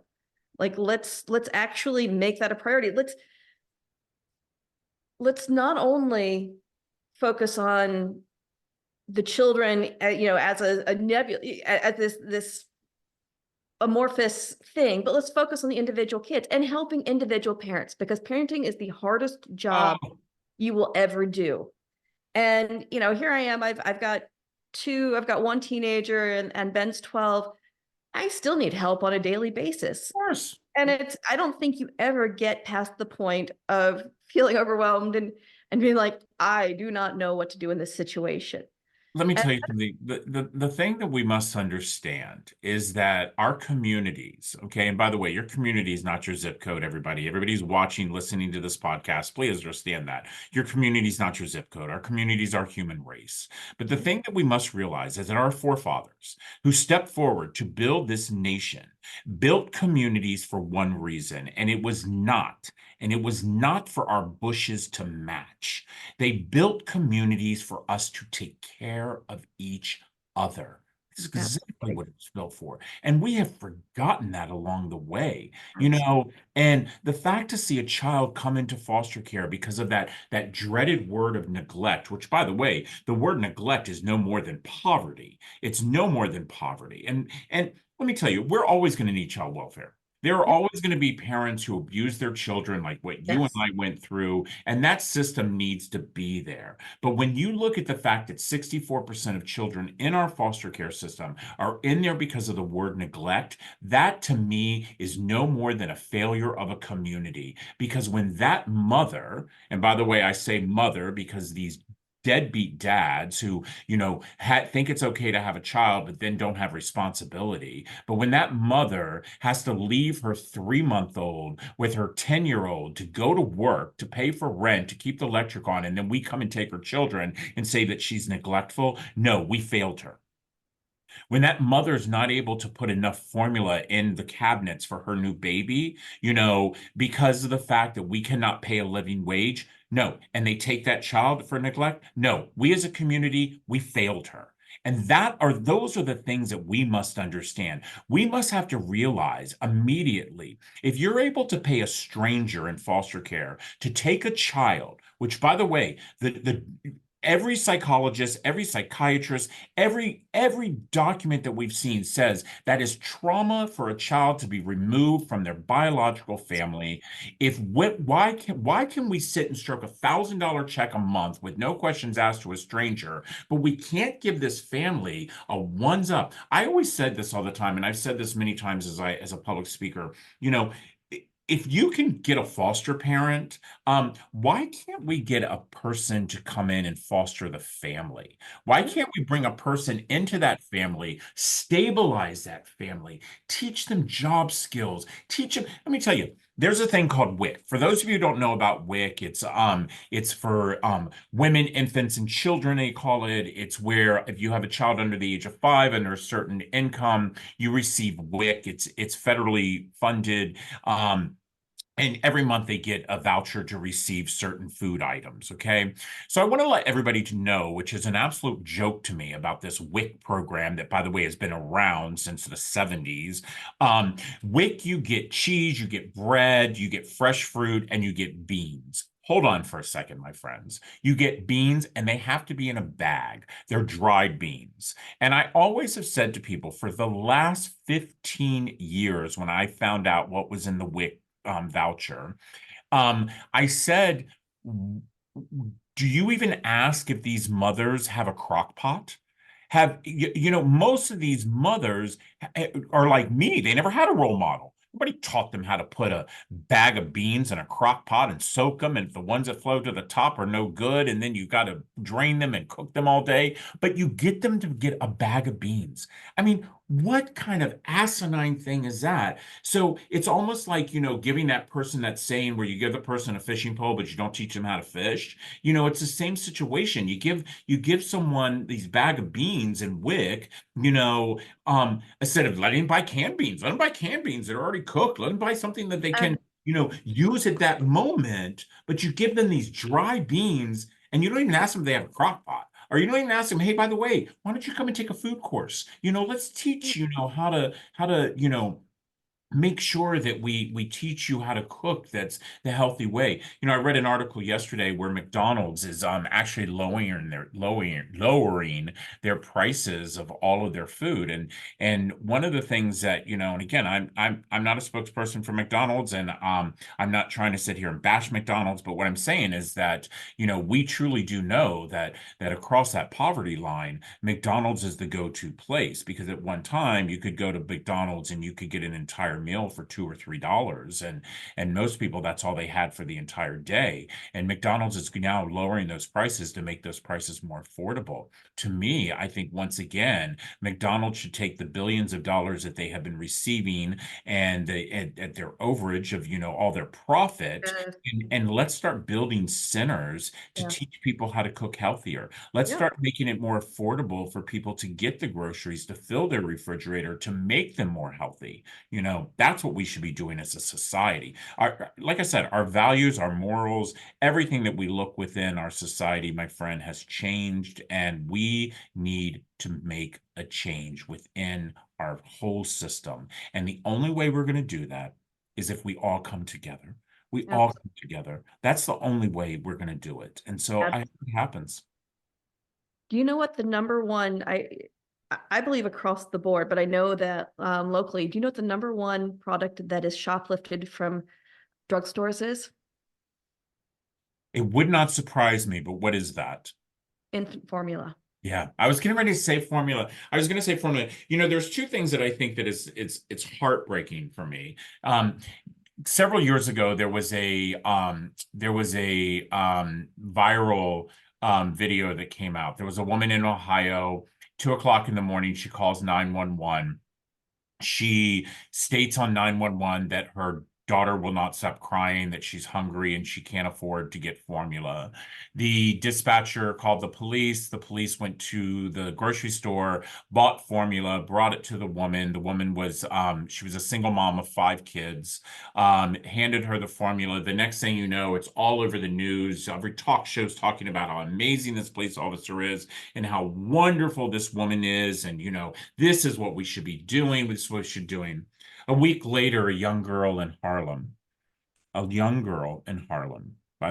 Like let's actually make that a priority. Let's not only focus on the children, as a nebula, as this amorphous thing, but let's focus on the individual kids and helping individual parents, because parenting is the hardest job Oh, you will ever do. And here I am. I've got one teenager, and Ben's 12. I still need help on a daily basis. of course. And I don't think you ever get past the point of feeling overwhelmed and being like, I do not know what to do in this situation. Let me And tell you something. The thing that we must understand is that our communities, okay, and by the way, your community is not your zip code, everybody. Everybody's watching, listening to this podcast. Please understand that. Your community is not your zip code. Our community is our human race. But the thing that we must realize is that our forefathers who stepped forward to build this nation built communities for one reason, and it was not for our bushes to match. They built communities for us to take care of each other. This is exactly absolutely. what it was built for. And we have forgotten that along the way, Absolutely. and the fact to see a child come into foster care because of that dreaded word of neglect, which by the way, the word neglect is no more than poverty. It's no more than poverty. And let me tell you, we're always going to need child welfare. There are Yeah. always going to be parents who abuse their children, like what you and Yes. I went through, and that system needs to be there. But when you look at the fact that 64% of children in our foster care system are in there because of the word neglect, that to me is no more than a failure of a community. Because when that mother, and by the way, I say mother because these deadbeat dads who, think it's okay to have a child, but then don't have responsibility. But when that mother has to leave her 3-month-old with her 10-year-old to go to work, to pay for rent, to keep the electric on, and then we come and take her children and say that she's neglectful, no, we failed her. When that mother's not able to put enough formula in the cabinets for her new baby, because of the fact that we cannot pay a living wage, no. And they take that child for neglect, no. We as a community, we failed her. And those are the things that we must understand. We must have to realize immediately if you're able to pay a stranger in foster care to take a child, which by the way, the every psychologist, every psychiatrist, every document that we've seen says that is trauma for a child to be removed from their biological family. Why can we sit and stroke $1,000 check a month with no questions asked to a stranger, but we can't give this family a ones up? I always said this all the time, and I've said this many times as a public speaker. You know, if you can get a foster parent, why can't we get a person to come in and foster the family? Why can't we bring a person into that family, stabilize that family, teach them job skills, teach them? Let me tell you, there's a thing called WIC. For those of you who don't know about WIC, it's for women, infants, and children, they call it. It's where if you have a child under the age of 5 under a certain income, you receive WIC. It's federally funded. And every month they get a voucher to receive certain food items. Okay. So I want to let everybody to know, which is an absolute joke to me about this WIC program that, by the way, has been around since the 70s. WIC, you get cheese, you get bread, you get fresh fruit, and you get beans. Hold on for a second, my friends. You get beans and they have to be in a bag. They're dried beans. And I always have said to people for the last 15 years, when I found out what was in the WIC voucher. I said, do you even ask if these mothers have a crock pot? Most of these mothers are like me. They never had a role model. Nobody taught them how to put a bag of beans in a crock pot and soak them. And if the ones that float to the top are no good, and then you got to drain them and cook them all day. But you get them to get a bag of beans. I mean, what kind of asinine thing is that? So it's almost like, giving that person that saying where you give the person a fishing pole, but you don't teach them how to fish. It's the same situation. You give someone these bag of beans and WIC, instead of letting them buy canned beans, let them buy canned beans that are already cooked. Let them buy something that they can, And use at that moment. But you give them these dry beans and you don't even ask them if they have a crock pot. Or you don't even ask them, hey, by the way, why don't you come and take a food course? Let's teach how to make sure that we teach you how to cook that's the healthy way. I read an article yesterday where McDonald's is actually lowering their prices of all of their food. And one of the things that, and again, I'm not a spokesperson for McDonald's, and I'm not trying to sit here and bash McDonald's, but what I'm saying is that, we truly do know that across that poverty line, McDonald's is the go-to place, because at one time you could go to McDonald's and you could get an entire meal for $2 or $3, and most people, that's all they had for the entire day. And McDonald's is now lowering those prices to make those prices more affordable. To me, I think once again, McDonald's should take the billions of dollars that they have been receiving and at their overage of all their profit, uh, and let's start building centers to yeah, teach people how to cook healthier. Let's yeah, start making it more affordable for people to get the groceries, to fill their refrigerator, to make them more healthy. That's what we should be doing as a society. Like I said, our values, our morals, everything that we look within our society, my friend, has changed, and we need to make a change within our whole system. And the only way we're going to do that is if we all come together. We all abs- come together. That's the only way we're going to do it. And so I hope it happens. Do you know what the number one, I believe across the board, but I know that locally, do you know what the number one product that is shoplifted from drugstores is? It would not surprise me, but what is that? Infant formula. Yeah, I was getting ready to say formula. I was going to say formula. There's two things that I think that is it's heartbreaking for me. Several years ago, there was a viral video that came out. There was a woman in Ohio, 2 o'clock in the morning. She calls 911. She states on 911 that her daughter will not stop crying, that she's hungry and she can't afford to get formula. The dispatcher called the police. The police went to the grocery store, bought formula, brought it to the woman. The woman was, she was a single mom of 5 kids, handed her the formula. The next thing you know, it's all over the news. Every talk show's talking about how amazing this police officer is and how wonderful this woman is. And, this is what we should be doing. This is what we should be doing. A week later, a young girl in Harlem, by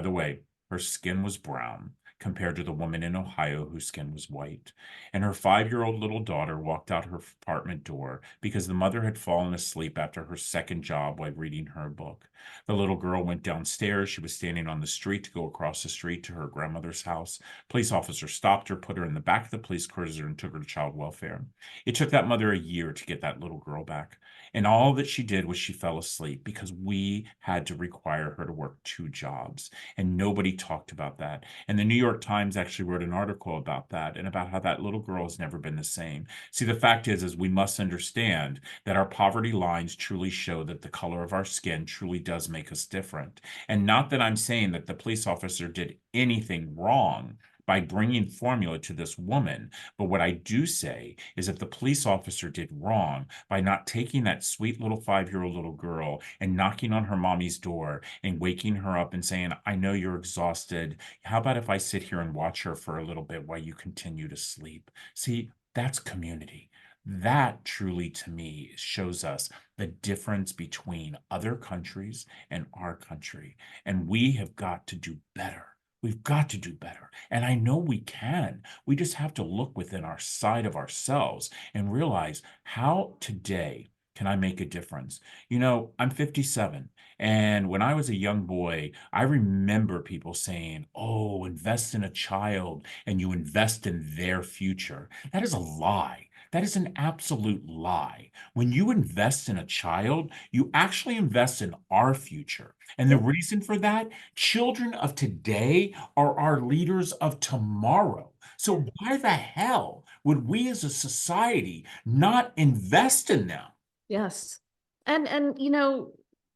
the way, her skin was brown compared to the woman in Ohio whose skin was white. And her 5-year-old little daughter walked out her apartment door because the mother had fallen asleep after her second job while reading her book. The little girl went downstairs. She was standing on the street to go across the street to her grandmother's house. Police officer stopped her, put her in the back of the police cruiser, and took her to child welfare. It took that mother a year to get that little girl back. And all that she did was she fell asleep because we had to require her to work 2 jobs. And nobody talked about that. And the New York Times actually wrote an article about that and about how that little girl has never been the same. See, the fact is we must understand that our poverty lines truly show that the color of our skin truly does make us different. And not that I'm saying that the police officer did anything wrong by bringing formula to this woman. But what I do say is that the police officer did wrong by not taking that sweet little 5-year-old little girl and knocking on her mommy's door and waking her up and saying, I know you're exhausted. How about if I sit here and watch her for a little bit while you continue to sleep? See, that's community. That truly, to me, shows us the difference between other countries and our country. And we have got to do better. We've got to do better. And I know we can. We just have to look within our side of ourselves and realize, how today can I make a difference? I'm 57. And when I was a young boy, I remember people saying, oh, invest in a child and you invest in their future. That is a lie. That is an absolute lie. When you invest in a child, you actually invest in our future. And the reason for that, children of today are our leaders of tomorrow. So why the hell would we as a society not invest in them? Yes. And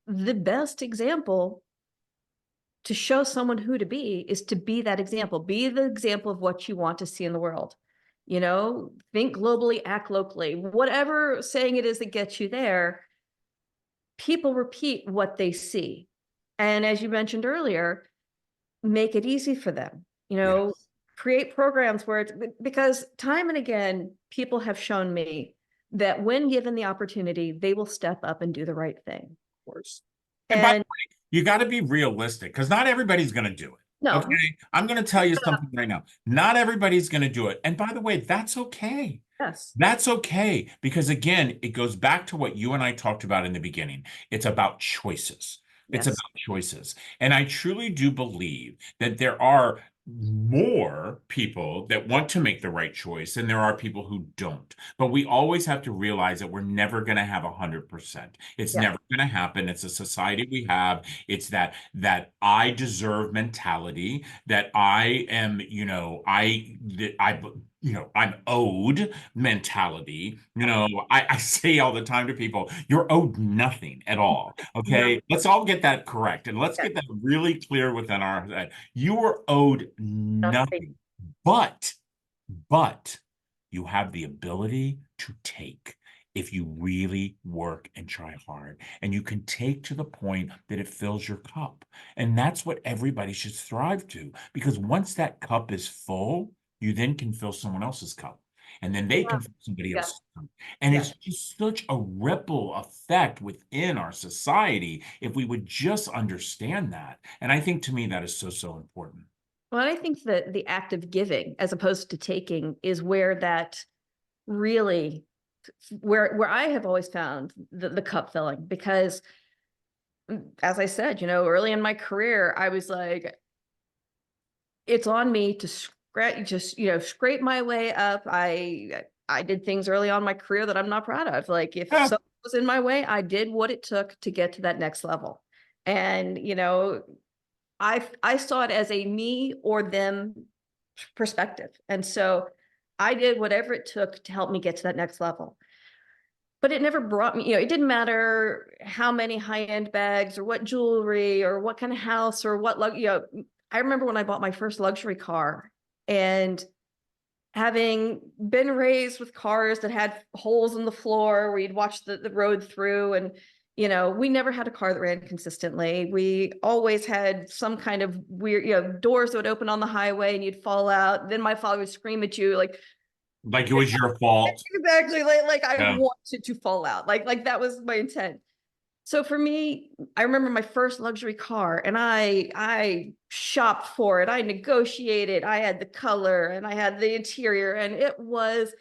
the best example to show someone who to be is to be that example. Be the example of what you want to see in the world. Think globally, act locally. Whatever saying it is that gets you there, people repeat what they see. And as you mentioned earlier, make it easy for them. Yes. Create programs where because time and again, people have shown me that when given the opportunity, they will step up and do the right thing. Of course. And by the And way, you got to be realistic because not everybody's going to do it. no, Okay. I'm going to tell you something right now. Not everybody's going to do it. And by the way, that's okay. yes, That's okay. Because again, it goes back to what you and I talked about in the beginning. It's about choices. It's yes, about choices. And I truly do believe that there are more people that want to make the right choice and there are people who don't. But we always have to realize that we're never going to have 100%. It's yeah, never going to happen. It's a society we have. It's that I deserve mentality, that I am, I'm owed mentality. I say all the time to people, you're owed nothing at all. no, Okay. Let's all get that correct. And let's yeah, get that really clear within our head. You are owed nothing. nothing, but, but you have the ability to take if you really work and try hard. And you can take to the point that it fills your cup. And that's what everybody should strive to. Because once that cup is full, you then can fill someone else's cup. And then they Yeah, can fill somebody yeah, else's cup. And yeah. it's just such a ripple effect within our society if we would just understand that. And I think to me that is so, so important. Well, I think that the act of giving as opposed to taking is where that really where I have always found the cup filling because as I said, early in my career, I was like, it's on me to scrape my way up. I did things early on in my career that I'm not proud of. Like if Yeah. something was in my way, I did what it took to get to that next level. And I saw it as a me or them perspective. And so I did whatever it took to help me get to that next level. But it never brought me, it didn't matter how many high-end bags or what jewelry or what kind of house or I remember when I bought my first luxury car, and having been raised with cars that had holes in the floor where you'd watch the road through, and we never had a car that ran consistently. We always had some kind of weird, doors that would open on the highway and you'd fall out. Then my father would scream at you Like it was your fault. exactly, like I Yeah. wanted to fall out. Like that was my intent. So for me, I remember my first luxury car, and I shopped for it. I negotiated. I had the color and I had the interior, and it was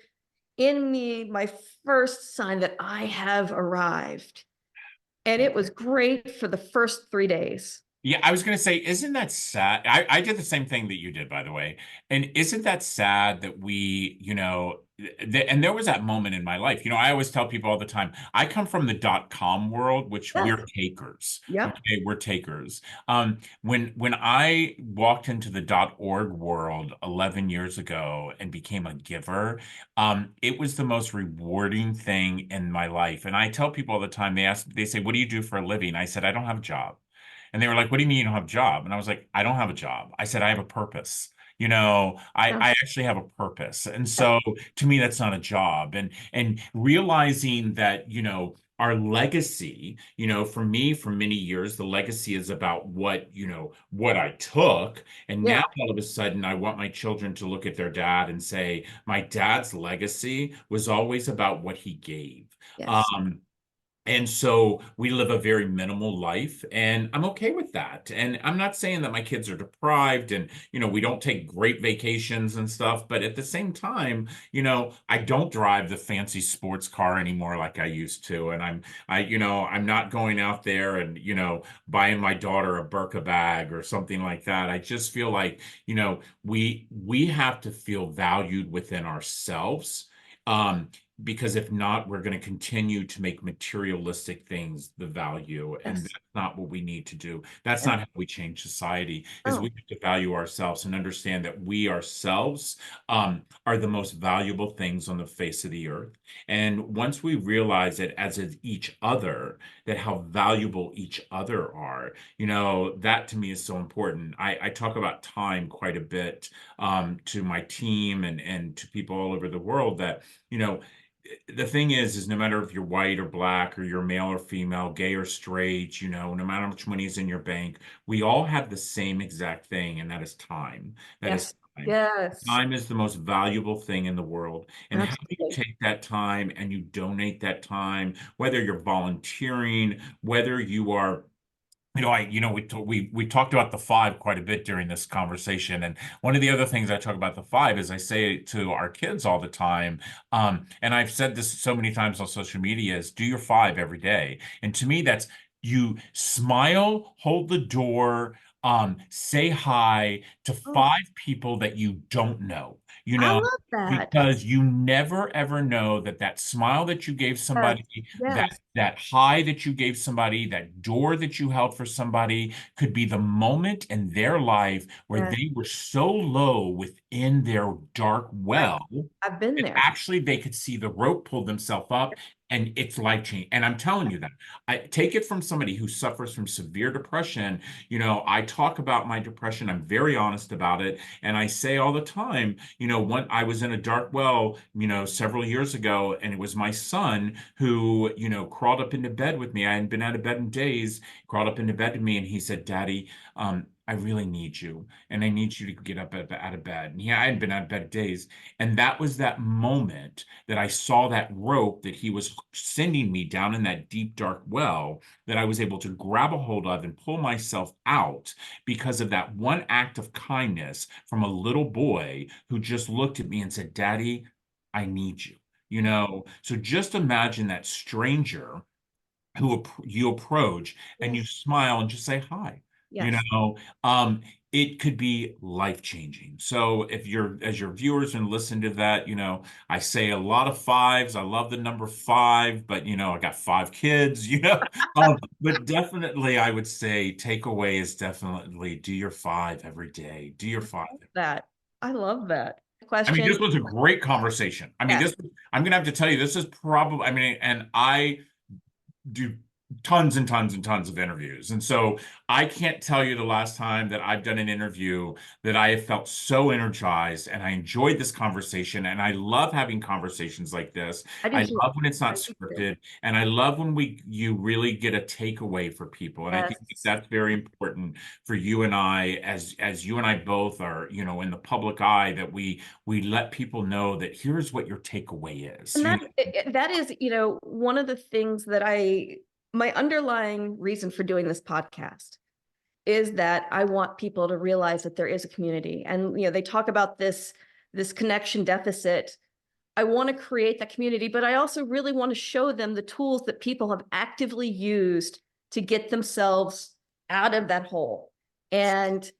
in me my first sign that I have arrived. And it was great for the first 3 days. Yeah, I was going to say, isn't that sad? I did the same thing that you did, by the way. And isn't that sad that we, and there was that moment in my life. I always tell people all the time, I come from the .com world, which Yes. we're takers. Yep. Okay, we're takers. When I walked into the .org world 11 years ago and became a giver, it was the most rewarding thing in my life. And I tell people all the time, they say, "What do you do for a living?" I said, "I don't have a job." And they were like, "What do you mean you don't have a job?" And I was like, "I don't have a job." I said, "I have a purpose. I Yes. actually have a purpose." And Yes. so to me, that's not a job. And realizing that, our legacy, for me, for many years, the legacy is about what I took. And Yeah. now all of a sudden, I want my children to look at their dad and say, my dad's legacy was always about what he gave. Yes. Um, and so we live a very minimal life, and I'm okay with that. And I'm not saying that my kids are deprived and, we don't take great vacations and stuff, but at the same time, I don't drive the fancy sports car anymore like I used to. And I'm not going out there and, buying my daughter a Birka bag or something like that. I just feel like, we have to feel valued within ourselves. Um, because if not, we're going to continue to make materialistic things the value, and Yes. that's not what we need to do. That's Yes. not how we change society. Is we Oh, have to value ourselves and understand that we ourselves are the most valuable things on the face of the earth. And once we realize it, as is each other, that how valuable each other are, that to me is so important. I talk about time quite a bit to my team and to people all over the world that you know the thing is no matter if you're white or black or you're male or female, gay or straight, no matter how much money is in your bank, we all have the same exact thing, and that is time. That is yes. time. Yes. Time is the most valuable thing in the world. And how do you Absolutely. take that time and you donate that time, whether you're volunteering, whether you are we talked about the five quite a bit during this conversation, and one of the other things I talk about the five is I say to our kids all the time, and I've said this so many times on social media, is do your five every day. And to me, that's you smile, hold the door, say hi to Oh, five people that you don't know. You I know, love that. because you never ever know that smile that you gave Yes. somebody, that Yes. that high that you gave somebody, that door that you held for somebody could be the moment in their life where Yes. they were so low within their dark I, well I've been that there. actually they could see the rope pull themselves up, and it's life changing. And I'm telling you that. I take it from somebody who suffers from severe depression. I talk about my depression. I'm very honest about it. And I say all the time, when I was in a dark well, several years ago, and it was my son who, crawled up into bed with me. I hadn't been out of bed in days, crawled up into bed with me, and he said, "Daddy, I really need you, and I need you to get up out of bed." And I hadn't been out of bed in days. And that was that moment that I saw that rope that he was sending me down in that deep, dark well, that I was able to grab a hold of and pull myself out because of that one act of kindness from a little boy who just looked at me and said, "Daddy, I need you." So just imagine that stranger you approach and you Yes. smile and just say hi. You Yes. know, um, it could be life changing. So if you're as your viewers and listen to that, I say a lot of fives. I love the number five, but I got five kids, but definitely I would say takeaway is definitely do your five every day. Do your five. That. I love that I mean, question. this was a great conversation. I mean, Yes, I'm gonna have to tell you, this is probably, I mean, and I do tons and tons and tons of interviews. And so I can't tell you the last time that I've done an interview that I have felt so energized and I enjoyed this conversation. And I love having conversations like this. I do I too. love when it's not I do too. scripted. And I love when you really get a takeaway for people. And I think that Yes. that's very important for you and I, as you and I both are, in the public eye, that we let people know that here's what your takeaway is. And that is, one of the things that my underlying reason for doing this podcast is that I want people to realize that there is a community. And, they talk about this connection deficit. I want to create that community, but I also really want to show them the tools that people have actively used to get themselves out of that hole. And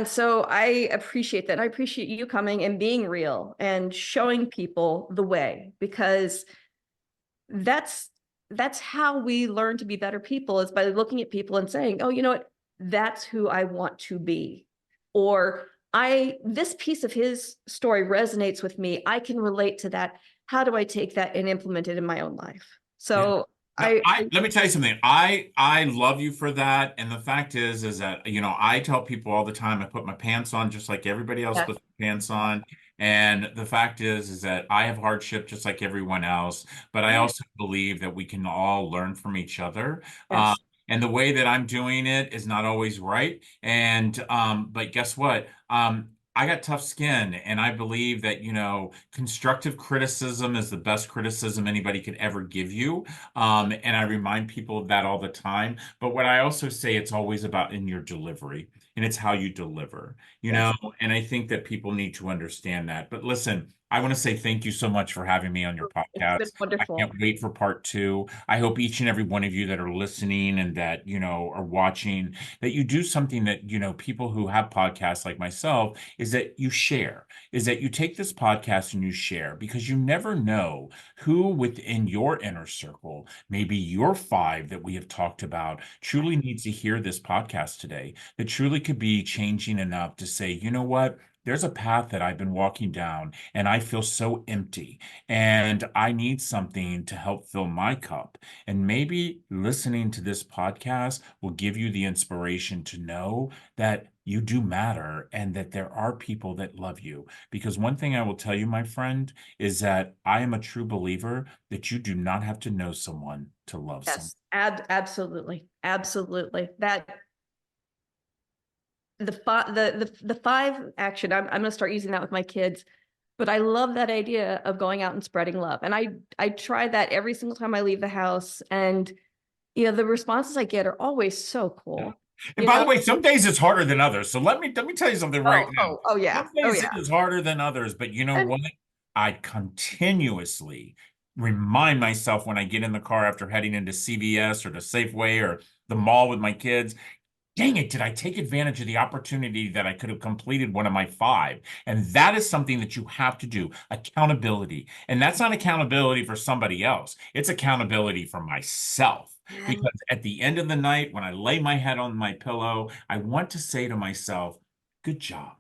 so I appreciate that. I appreciate you coming and being real and showing people the way, because that's that's how we learn to be better people, is by looking at people and saying, oh, you know what, that's who I want to be. Or this piece of his story resonates with me. I can relate to that. How do I take that and implement it in my own life? Yeah. So No, I let me tell you something. I love you for that. And the fact is that, I tell people all the time, I put my pants on just like everybody else yeah, puts their pants on. And the fact is that I have hardship just like everyone else. But I yeah, also believe that we can all learn from each other. Uh, yes, and the way that I'm doing it is not always right. And but guess what? I got tough skin, and I believe that, constructive criticism is the best criticism anybody could ever give you. And I remind people of that all the time. But what I also say, it's always about in your delivery, and it's how you deliver, yes. and I think that people need to understand that. But listen, I want to say thank you so much for having me on your It's been podcast. I wonderful. can't wait for part two. I hope each and every one of you that are listening and that, are watching, that you do something that, people who have podcasts like myself, is that you share, is that you take this podcast and you share, because you never know who within your inner circle, maybe your five that we have talked about, truly needs to hear this podcast today, that truly could be changing enough to say, you know what? There's a path that I've been walking down and I feel so empty and I need something to help fill my cup. And maybe listening to this podcast will give you the inspiration to know that you do matter and that there are people that love you. Because one thing I will tell you, my friend, is that I am a true believer that you do not have to know someone to love someone. Yes, absolutely, absolutely. That the five action. I'm going to start using that with my kids. But I love that idea of going out and spreading love, and I try that every single time I leave the house. And the responses I get are always so Yeah. cool. And You by the know? way, some days it's harder than others. So let me tell you something right now. Oh yeah, Some oh days it yeah. is harder than others, but you know And what? I continuously remind myself when I get in the car after heading into CVS or to Safeway or the mall with my kids, dang it, did I take advantage of the opportunity that I could have completed one of my five? And that is something that you have to do, accountability. And that's not accountability for somebody else. It's accountability for myself. Because at the end of the night, when I lay my head on my pillow, I want to say to myself, good job.